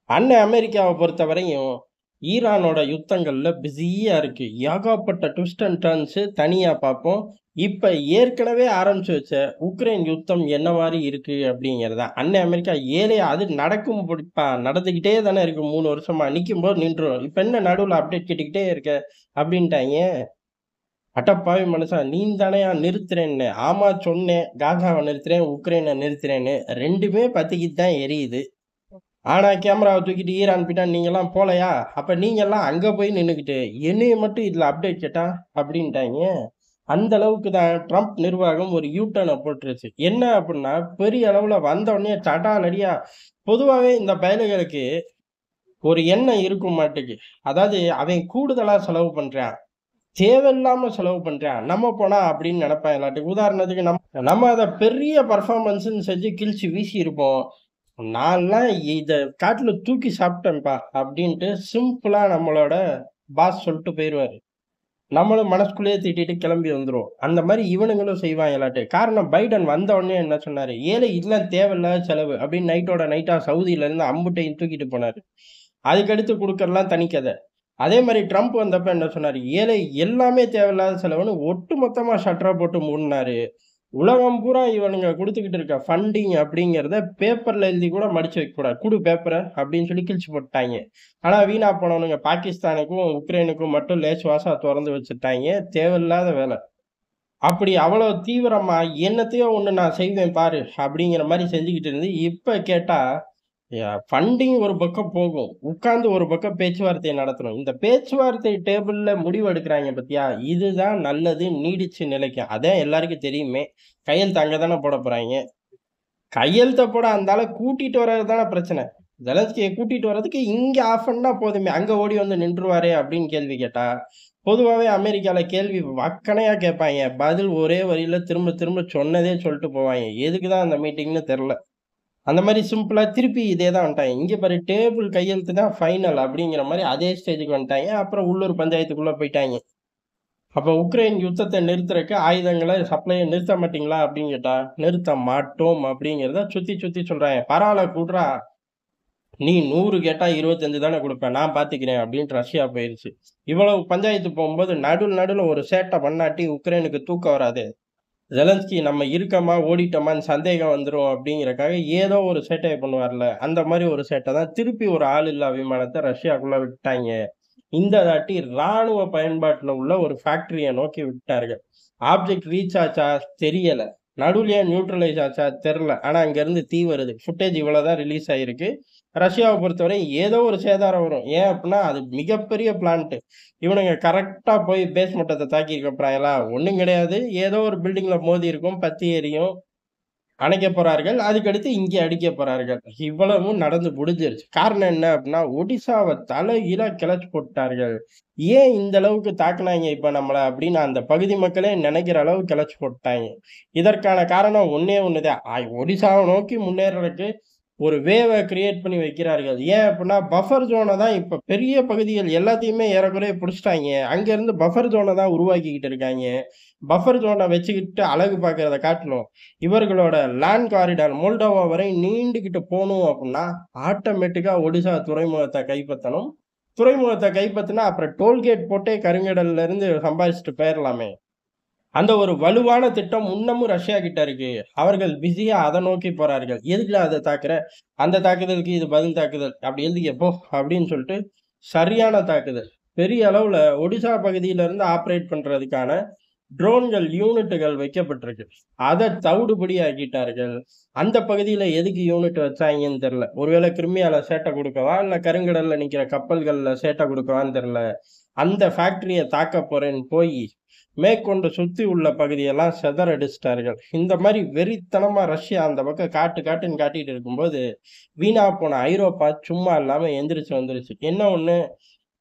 அண்ணன் அமெரிக்காவை பொறுத்தவரையும் ஈரானோட யுத்தங்கள்ல பிஸியா இருக்கு. ஏகப்பட்ட ட்விஸ்ட் அண்ட் டர்ன்ஸ் தனியா பார்ப்போம். இப்ப ஏற்கனவே ஆரம்பிச்சு வச்ச உக்ரைன் யுத்தம் என்ன மாரி இருக்கு அப்படிங்கிறத அண்ணன் அமெரிக்கா ஏழையா அது நடக்கும் புடிப்பா நடந்துகிட்டே தானே இருக்கு 3 வருஷமா. நிக்கும்போது நின்றும். இப்ப என்ன நடுவுல அப்டேட் கேட்டுக்கிட்டே இருக்க அப்படின்ட்டாய்ங்க. அடப்பாவி மனுஷன் நீ தானயா நிறுத்துறேன்னு. ஆமா சொன்னேன். காசாவ நிறுத்துறேன், உக்ரைன நிறுத்துறேன்னு. 2மே பத்திக்கிட்டு தான் எரியுது. ஆனா கேமராவ தூக்கிட்டு ஈரான் பின்னாடி நீங்கலாம் போலையா? அப்ப நீங்கலாம் அங்க போய் நின்னுகிட்டு, என்னைய மட்டும் இதுல அப்டேட் கேட்டா? அப்டின்ட்டாய்ங்க. அந்த அளவுக்கு தான் ட்ரம்ப் நிர்வாகம் ஒரு யூ டர்ன போட்டுருச்சு. என்ன அப்டின்னா, பெரிய அளவுல வந்தோனே தடாலடியா பொதுவாவே இந்த பயலுகளுக்கு ஒரு எண்ணம் இருக்கும் மாட்டுக்கு. அதாவது அவன் கூடுதலா செலவு பண்றான். தேவையில்லாம செலவு பண்றான். நம்ம போனா அப்படின்னு நெனைப்பாங்களாட்டுக்கு. உதாரணத்துக்கு நம்ம அத பெரிய பெர்ஃபார்மன்ஸ்ன்னு செஞ்சு கிழிச்சு வீசியிருப்போம். நான்லாம் இத காட்டுல தூக்கி சாப்பிட்டேன்ப்பா அப்படின்ட்டு சிம்பிளா நம்மளோட பாஸ் சொல்லிட்டு போயிருவாரு. நம்மளும் மனசுக்குள்ளேயே திட்டிட்டு கிளம்பி வந்துருவோம். அந்த மாரி இவனுங்களும் செய்வாங்களாட்டு. காரணம் பைடன் வந்த உடனே என்ன சொன்னாரு? "ஏலே இதெல்லாம் தேவையில்லாத செலவு" அப்படின்னு நைட்டோட நைட்டா சவுதியில இருந்து அம்புட்டையும் தூக்கிட்டு போனாரு. அதுக்கடுத்து குடுக்கறதெல்லாம் தனி கத. அதே மாரி ட்ரம்ப் வந்தப்ப என்ன சொன்னாரு? "ஏலே எல்லாமே தேவையில்லாத செலவுன்னு" ஒட்டு மொத்தமா ஷட்டர போட்டு மூடுனாரு. உலகம் பூரா இவனுங்க குடுத்துக்கிட்டு இருக்க ஃபண்டிங் அப்படிங்கிறத பேப்பர்ல எழுதி கூட மடிச்சு வைக்கக்கூடாது. "குடு பேப்பர" அப்படின்னு சொல்லி கிழிச்சு போட்டுட்டாய்ங்க. ஆனா வீணா போனவனுங்க பாகிஸ்தானுக்கும், உக்ரைனுக்கும் மட்டும் லேசுவாசா தொறந்து வச்சுட்டாய்ங்க. தேவையில்லாத வேல. அப்படி அவ்வளோ தீவிரமா "என்னத்தையோ ஒண்ணு நான் செய்வேன் பாரு" அப்படிங்கிற மாரி செஞ்சுகிட்டு இருந்து, இப்ப கேட்டா ஃபண்டிங் ஒரு பக்கம் போகும். உட்கார்ந்து ஒரு பக்கம் பேச்சுவார்த்தை நடத்தணும். இந்த பேச்சுவார்த்தை டேபிள்ல முடிவு எடுக்குறாய்ங்க பாத்தியா? இதுதான் நல்லது, நீடிச்சு நிலைக்கும். அதான் எல்லாருக்கும் தெரியுமே. கையெழுத்து அங்க தானே போடப் போறாய்ங்க. கையெழுத்த போட அந்த ஆள கூட்டிட்டு வர்றது தானே பிரச்சனை. ஜெலன்ஸ்கிய கூட்டிட்டு வர்றதுக்கு இங்க ஆஃப் பண்ணா போதுமே. அங்க ஓடி வந்து நின்றுவாரே அப்படின்னு கேள்வி கேட்டா, பொதுவாவே அமெரிக்கால கேள்வி வக்கணையா கேட்பாய்ங்க. பதில் ஒரே வரியில திரும்ப திரும்ப சொன்னதே சொல்லிட்டு போவாய்ங்க. எதுக்கு தான் அந்த மீட்டிங்ன்னு தெர்ல. அந்த மாரி சிம்பிளா திருப்பி இதே தான் வந்துட்டாய்ங்க. இங்க பாரு டேபிள் கையெழுத்து தான் ஃபைனல் அப்படிங்கிற மாரி அதே ஸ்டேஜ்க்கு வந்துட்டாய்ங்க. அப்புறம் உள்ளூர் பஞ்சாயத்துக்குள்ள போய்ட்டாய்ங்க. அப்ப உக்ரைன் யுத்தத்த நிறுத்துறக்கு ஆயுதங்கள சப்ளைய நிறுத்த மாட்டீங்களா? அப்படின்னு கேட்டா, நிறுத்த மாட்டோம் அப்படிங்கிறத சுத்தி சுத்தி சொல்றாய்ங்க. பரவால்ல குட்றா. நீ 100 கேட்டா 25 தானே குடுப்ப. நான் பாத்துக்கிறேன் அப்படின்ட்டு ரஷ்யா போயிருச்சு. இவ்வளவு பஞ்சாயத்து போம்போது நடுவுல ஒரு சேட்ட பண்ணாட்டி உக்ரைனுக்கு தூக்கம் வராது. ஜெலன்ஸ்கி நம்ம இருக்கமா, ஓடிட்டோமான்னு சந்தேகம் வந்துரும் அப்படிங்கிறக்காக ஏதோ ஒரு சேட்டைய பண்ணுவார்ல. அந்த மாரி ஒரு சேட்ட தான் திருப்பி ஒரு ஆளில்லா விமானத்த ரஷ்யாக்குள்ள விட்டாய்ங்க. இந்த தாட்டி ராணுவ பயன்பாட்டுல உள்ள ஒரு ஃபேக்டரிய நோக்கி விட்டார்கள். ஆப்ஜெக்ட் ரீச் ஆச்சா தெரியல. நடுவுலயே நியூட்ரலைஸ் ஆச்சா தெர்ல. ஆனா அங்கருந்து தீ வருது. ஃபுட்டேஜ் இவ்வளோ தான் ரிலீஸ் ஆயிருக்கு. ரஷ்யாவ பொறுத்தவரை ஏதோ ஒரு சேதாரம் வரும். ஏன் அப்டின்னா, அது மிகப்பெரிய பிளான்ட். இவனுங்க கரெக்ட்டா போய் பேஸ் மட்டத்த தாக்கியிருக்க போறாங்களா? ஒண்ணும் கிடையாது. ஏதோ ஒரு பில்டிங்ல மோதியிருக்கும். பத்தி எரியும். அணைக்கப் போறார்கள். அதுக்கடுத்து இங்கே அடிக்கப் போறார்கள். இவ்வளவும் நடந்து முடிஞ்சிருச்சு. காரணம் என்ன அப்டின்னா, ஒடிசாவ தலைகீழா கிளச்சு போட்டார்கள். ஏன் இந்த அளவுக்கு தாக்குனாய்ங்க இப்ப நம்மள அப்டின்னு அந்த பகுதி மக்களே நெனைக்கிற அளவு கிளச்சு போட்டாய்ங்க. இதற்கான காரணம் ஒண்ணே ஒண்ணு தான். ஒடிசாவ நோக்கி முன்னேறதுக்கு ஒரு வேவ கிரியேட் பண்ணி வைக்கிறார்கள். ஏன் அப்டின்னா, பஃபர் ஜோன தான் இப்ப பெரிய பகுதிகள் எல்லாத்தையுமே ஏறக்குறைய புடிச்சுட்டாய்ங்க. அங்கருந்து பஃபர் ஜோன தான் உருவாக்கிக்கிட்டு இருக்காய்ங்க. பஃபர் ஜோன வச்சுக்கிட்டு அழகு பார்க்கிறத காட்டிலும், இவர்களோட லேண்ட் காரிடார் மோல்டோவா வரை நீண்டுகிட்டு போணும் அப்டின்னா, ஆட்டோமேட்டிக்கா ஒடிசா துறைமுகத்த கைப்பத்தணும். துறைமுகத்த கைப்பத்துனா, அப்புறம் டோல்கேட் போட்டே கருங்கடல்ல இருந்து சம்பாரிச்சுட்டு போயிரலாமே! அந்த ஒரு வலுவான திட்டம் இன்னமும் ரஷ்யா கிட்ட இருக்கு. அவர்கள் பிஸியா அத நோக்கி போறார்கள். "எதுக்குடா அத தாக்குற? அந்த தாக்குதலுக்கு இது பதில் தாக்குதல். அப்படி எழுதிக்க போ" அப்படின்னு சொல்லிட்டு சரியான தாக்குதல். பெரிய அளவுல ஒடிசா பகுதியில இருந்து ஆப்பரேட் பண்றதுக்கான ட்ரோன்கள் யூனிட்டுகள் வைக்கப்பட்டிருக்கு. அத தவிடுபொடி ஆக்கிட்டார்கள். அந்த பகுதியில எதுக்கு யூனிட் வச்சாய்ங்கன்னு தெரியல. ஒருவேளை கிரிமியால சேட்ட குடுக்கவா? இல்ல கருங்கடல்ல நிக்கிற கப்பல்கள்ல சேட்ட குடுக்கவான்னு தெரியல. அந்த ஃபேக்டரிய தாக்கப் போறேன்னு போயி, மேற்கொண்டு சுத்தி உள்ள பகுதியெல்லாம் சிதறடிச்சுட்டார்கள். இந்த மாரி வெறித்தனமா ரஷ்யா அந்த பக்கம் காட்டு காட்டுன்னு காட்டிட்டு இருக்கும்போது, வீணா போன ஐரோப்பா சும்மா இல்லாம எந்திரிச்சு வந்துருச்சு. என்ன ஒண்ணு,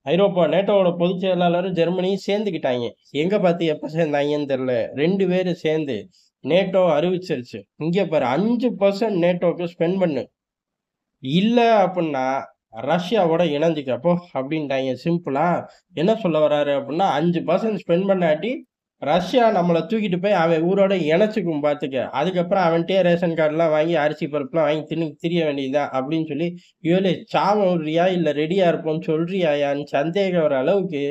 ஐரோப்பா நேட்டோவோட பொதுச் செயலாளரும் ஜெர்மனியும் சேர்ந்துக்கிட்டாய்ங்க. எங்க பார்த்து எப்ப சேர்ந்தாய்ங்கன்னு தெரியல. 2 பேரும் சேர்ந்து நேட்டோ அறிவிச்சிருச்சு. இங்க பாரு 5% நேட்டோக்கு ஸ்பெண்ட் பண்ணு. இல்ல அப்புட்ன்னா, ரஷ்யாவோட இணைஞ்சுக்க போ அப்டின்ட்டாய்ங்க சிம்பிளா. என்ன சொல்ல வராரு அப்புட்ன்னா, 5% ஸ்பெண்ட் பண்ணாட்டி ரஷ்யா நம்மள தூக்கிட்டு போய் அவன் ஊரோட இணைச்சுக்கும் பார்த்துக்க. அதுக்கப்புறம் அவன்ட்டயே ரேஷன் கார்ட்லாம் வாங்கி அரிசி, பருப்புலாம் வாங்கி தின்னு திரிய வேண்டியதுதான் அப்படின்னு சொல்லி, "ஏலே சாவ விடுறியா? இல்ல ரெடியா இருப்போம்ன்னு சொல்றியாயான்னு?" சந்தேகம் வர அளவுக்கு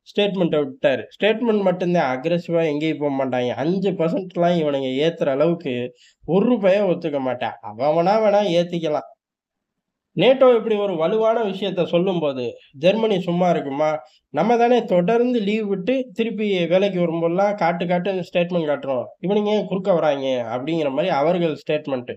ஸ்டேட்மெண்ட்ட விட்டாரு. ஸ்டேட்மெண்ட் மட்டும் தான். அக்ரெசிவா எங்கேயும் போமாட்டாய்ங்க. 5%லாம் இவனுங்க ஏத்துற அளவுக்கு ஒரு பய ஒத்துக்க மாட்டான். அவனா வேணா ஏத்திக்கலாம். நேட்டோ இப்படி ஒரு வலுவான விஷயத்த சொல்லும்போது, ஜெர்மனி சும்மா இருக்குமா? நம்ம தானே தொடர்ந்து லீவ் விட்டு, திருப்பி வேலைக்கு வரும்போதெல்லாம் காட்டுன்னு ஸ்டேட்மெண்ட் காட்டுறோம். இவனுங்க ஏன் குறுக்க வராய்ங்க? அப்படிங்கிற மாரி அவர்கள் ஸ்டேட்மெண்ட்.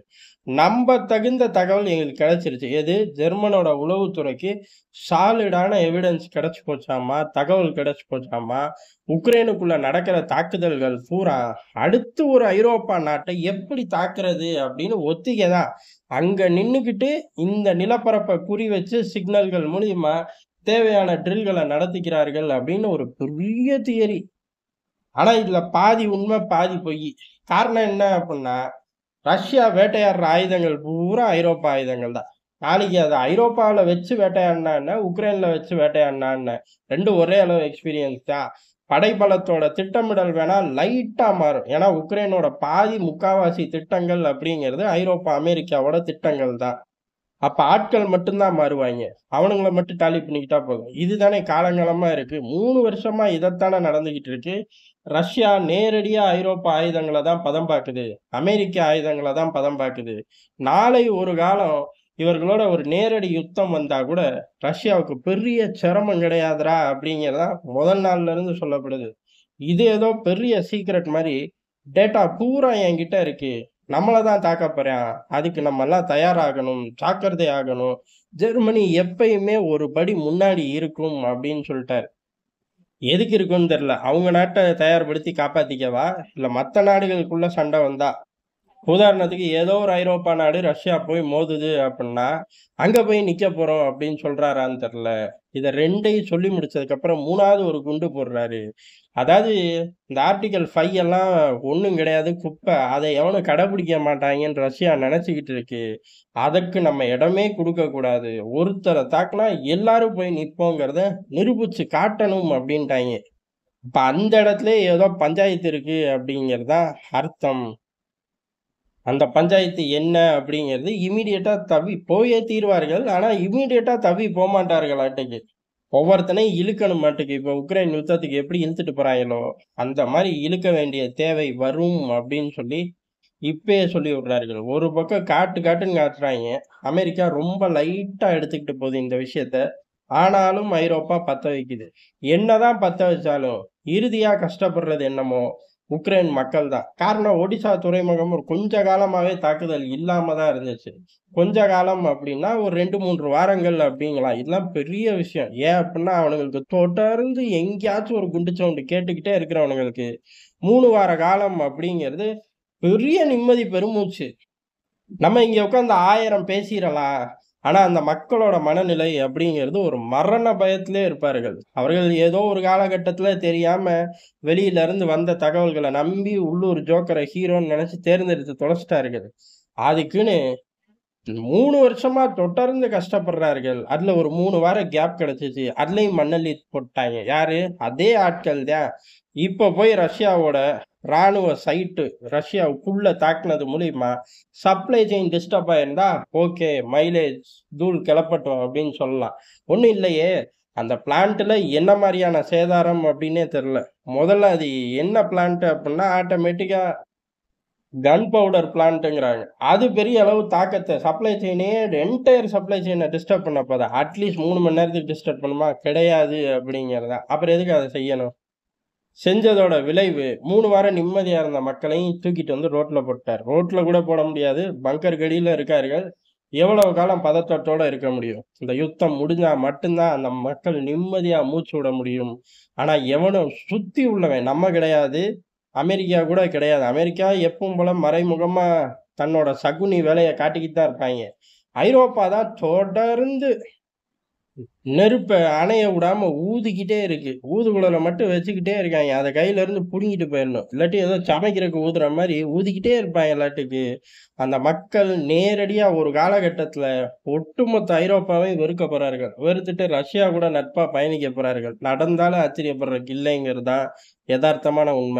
நம்பத்தகுந்த தகவல் எங்களுக்கு கிடைச்சிருச்சு. எது? ஜெர்மனோட உளவுத்துறைக்கு சாலிடான எவிடன்ஸ் கிடைச்சு போச்சாமா, தகவல் கிடைச்சு போச்சாமா. உக்ரைனுக்குள்ள நடக்கிற தாக்குதல்கள் பூரா, அடுத்து ஒரு ஐரோப்பா நாட்டை எப்படி தாக்குறது அப்படின்னு ஒத்திகை தான். அங்க நின்னுகிட்டு இந்த நிலப்பரப்ப குறி வச்சு சிக்னல்கள் மூலியமா தேவையான ட்ரில்கள நடத்திக்கிறார்கள் அப்படின்னு ஒரு பெரிய தியரி. ஆனா இதுல பாதி உண்மை, பாதி பொய். காரணம் என்ன அப்புட்ன்னா, ரஷ்யா வேட்டையாடுற ஆயுதங்கள் பூரா ஐரோப்பா ஆயுதங்கள் தான். நாளைக்கு அத ஐரோப்பாவுல வச்சு வேட்டையாடுனா என்ன? உக்ரைன்ல வச்சு வேட்டையாடுனா என்ன? 2ம் ஒரே அளவு எக்ஸ்பீரியன்ஸ் தான். படைபலத்தோட திட்டமிடல் வேணா லைட்டா மாறும். ஏன்னா உக்ரைனோட பாதி முக்காவாசி திட்டங்கள் அப்படிங்கிறது ஐரோப்பா, அமெரிக்காவோட திட்டங்கள் தான். அப்ப ஆட்கள் மட்டும் தான் மாறுவாய்ங்க. அவனுங்கள மட்டும் டாலி பண்ணிக்கிட்டா போதும். இதுதானே காலங்காலமா இருக்கு. 3 வருஷமா இதத்தானே நடந்துகிட்டு இருக்கு. ரஷ்யா நேரடியா ஐரோப்பா ஆயுதங்கள தான் பதம் பாக்குது. அமெரிக்க ஆயுதங்கள தான் பதம் பாக்குது. நாளை ஒரு காலம் இவர்களோட ஒரு நேரடி யுத்தம் வந்தா கூட, ரஷ்யாவுக்கு பெரிய சிரமம் கிடையாதுடா அப்படிங்கிறது தான் முதல் நாள்ல இருந்து சொல்லப்படுது. இது ஏதோ பெரிய சீக்ரெட் மாரி, டேட்டா பூரா என்கிட்ட இருக்கு. நம்மள தான் தாக்கப் போறான். அதுக்கு நம்மல்லாம் தயாராகணும், ஜாக்கிரதை ஆகணும். ஜெர்மனி எப்பயுமே ஒரு படி முன்னாடி இருக்கும் அப்படின்னு சொல்ட்டாரு. எதுக்கு இருக்குன்னு தெரியல. அவங்க நாட்ட தயார்படுத்தி காப்பாத்திக்கவா? இல்ல மத்த நாடுகளுக்குள்ள சண்டை வந்தா உதாரணத்துக்கு ஏதோ ஒரு ஐரோப்பா நாடு ரஷ்யா போய் மோதுது அப்புட்ன்னா, அங்க போய் நிக்க போறோம் அப்படின்னு சொல்றாரான்னு தெரியல. இத 2யும் சொல்லி முடிச்சதுக்கு அப்புறம் 3வது ஒரு குண்டு போடுறாரு. அதாவது இந்த ஆர்டிகிள் 5 எல்லாம் ஒண்ணும் கிடையாது, குப்பை. அத எவனும் கடைபிடிக்க மாட்டாய்ங்கன்னு ரஷ்யா நெனச்சுக்கிட்டு இருக்கு. அதற்கு நம்ம இடமே குடுக்கக் கூடாது. ஒருத்தர தாக்குனா எல்லாரும் போய் நிப்போங்கிறத நிரூபிச்சு காட்டணும் அப்படின்ட்டாய்ங்க. இப்ப அந்த இடத்திலேயே ஏதோ பஞ்சாயத்து இருக்கு அப்படிங்கிறது தான் அர்த்தம். அந்த பஞ்சாயத்து என்ன அப்படிங்கிறது இம்மீடியட்டா தவி போயே தீருவார்கள். ஆனா இம்மீடியட்டா தவி போமாட்டார்களாட்டுக்கு. ஒவ்வொருத்தனையும் இழுக்கணும் மாட்டுக்கு. இப்ப உக்ரைன் யுத்தத்துக்கு எப்படி இழுத்துட்டு போறாங்களோ, அந்த மாரி இழுக்க வேண்டிய தேவை வரும் அப்படின்னு சொல்லி இப்பயே சொல்லி விடுறார்கள். ஒரு பக்கம் காட்டுன்னு காட்டுறாய்ங்க. அமெரிக்கா ரொம்ப லைட்டா எடுத்துக்கிட்டு போகுது இந்த விஷயத்த. ஆனாலும் ஐரோப்பா பத்த வைக்குது. என்னதான் பத்த வச்சாலும், இறுதியா கஷ்டப்படுறது என்னமோ, உக்ரைன் மக்கள் தான். காரணம் ஒடிஷா துறைமுகம் ஒரு கொஞ்ச காலமாவே தாக்குதல் இல்லாம தான் இருந்துச்சு. கொஞ்ச காலம் அப்டின்னா, ஒரு 2, 3 வாரங்கள் அப்டிங்கலாம். இதெல்லாம் பெரிய விஷயம். ஏன் அப்டின்னா, அவனுங்களுக்கு தொடர்ந்து எங்கேயாச்சும் ஒரு குண்டு சவுண்ட் கேட்டுக்கிட்டே இருக்கிறவனுங்களுக்கு 3 வார காலம் அப்டிங்கிறது பெரிய நிம்மதி பெருமூச்சு. நம்ம இங்க உட்கார்ந்து 1000 பேசிறலாம். ஆனா, அந்த மக்களோட மனநிலை அப்படிங்கிறது ஒரு மரண பயத்திலே இருப்பார்கள். அவர்கள் ஏதோ ஒரு காலகட்டத்தில தெரியாம வெளியில இருந்து வந்த தகவல்கள நம்பி உள்ளூர் ஜோக்கர ஹீரோன்னு நெனச்சு தேர்ந்தெடுத்து தொலைச்சுட்டார்கள். அதுக்குன்னு 3 வருஷமா தொடர்ந்து கஷ்டப்படுறார்கள். அதுல ஒரு 3 வாரம் கேப் கிடைச்சுச்சு. அதுலயும் மண்ணள்ளி போட்டாய்ங்க. யாரு? அதே ஆட்கள் தான். இப்ப போய் ரஷ்யாவோட ராணுவ சைட்டு ரஷ்யாவுக்குள்ள தாக்குனது மூலியமா சப்ளை செயின் டிஸ்டர்ப் ஆயிருந்தா, ஓகே மைலேஜ் தூள் கிளப்பட்டும் அப்படின்னு சொல்லலாம். ஒண்ணும் இல்லையே, அந்த பிளான்ட்ல என்ன மாரியான சேதாரம் அப்படின்னே தெரியல. முதல்ல அது என்ன பிளான்ட் அப்படின்னா, ஆட்டோமேட்டிக்கா கன் பவுடர் பிளான்ட்ங்கிறாங்க. அது பெரிய அளவு தாக்கத்த சப்ளை செயினே என்டையர் சப்ளை செயின டிஸ்டர்ப் பண்ண போதா? அட்லீஸ்ட் 3 மணி நேரத்துக்கு டிஸ்டர்ப் பண்ணுமா? கிடையாது அப்படிங்கிறது தான். அப்புறம் எதுக்கு அத செய்யணும்? செஞ்சதோட விளைவு 3 வாரம் நிம்மதியா இருந்த மக்களையும் தூக்கிட்டு வந்து ரோட்ல போட்டார். ரோட்ல கூட போட முடியாது. பங்கருக்கு அடியில இருக்கார்கள். எவ்வளவு காலம் பதற்றத்தோட இருக்க முடியும்? இந்த யுத்தம் முடிஞ்சா மட்டும் தான் அந்த மக்கள் நிம்மதியா மூச்சு விட முடியும். ஆனா எவனும் சுத்தி உள்ளவன் நம்ம கிடையாது. அமெரிக்கா கூட கிடையாது. அமெரிக்கா எப்பவும் போல மறைமுகமா தன்னோட சகுனி வேலைய காட்டிக்கிட்டு தான் இருப்பாய்ங்க. ஐரோப்பா தான் தொடர்ந்து நெருப்ப அணைய விடாம ஊதிக்கிட்டே இருக்கு. ஊதுகுழல மட்டும் வச்சுக்கிட்டே இருக்காய்ங்க. அத கையில இருந்து புடுங்கிட்டு போயிரணும். இல்லாட்டி ஏதோ சமைக்கிறதுக்கு ஊதுற மாரி ஊதிக்கிட்டே இருப்பாய்ங்கலாட்டுக்கு. அந்த மக்கள் நேரடியா ஒரு காலகட்டத்தில ஒட்டுமொத்த ஐரோப்பாவையும் வெறுக்க போறார்கள். வெறுத்துட்டு ரஷ்யா கூட நட்பா பயணிக்க போறார்கள். நடந்தாலும் ஆச்சரியப்படுறதுக்கு இல்லைங்கிறது தான் எதார்த்தமான உண்ம.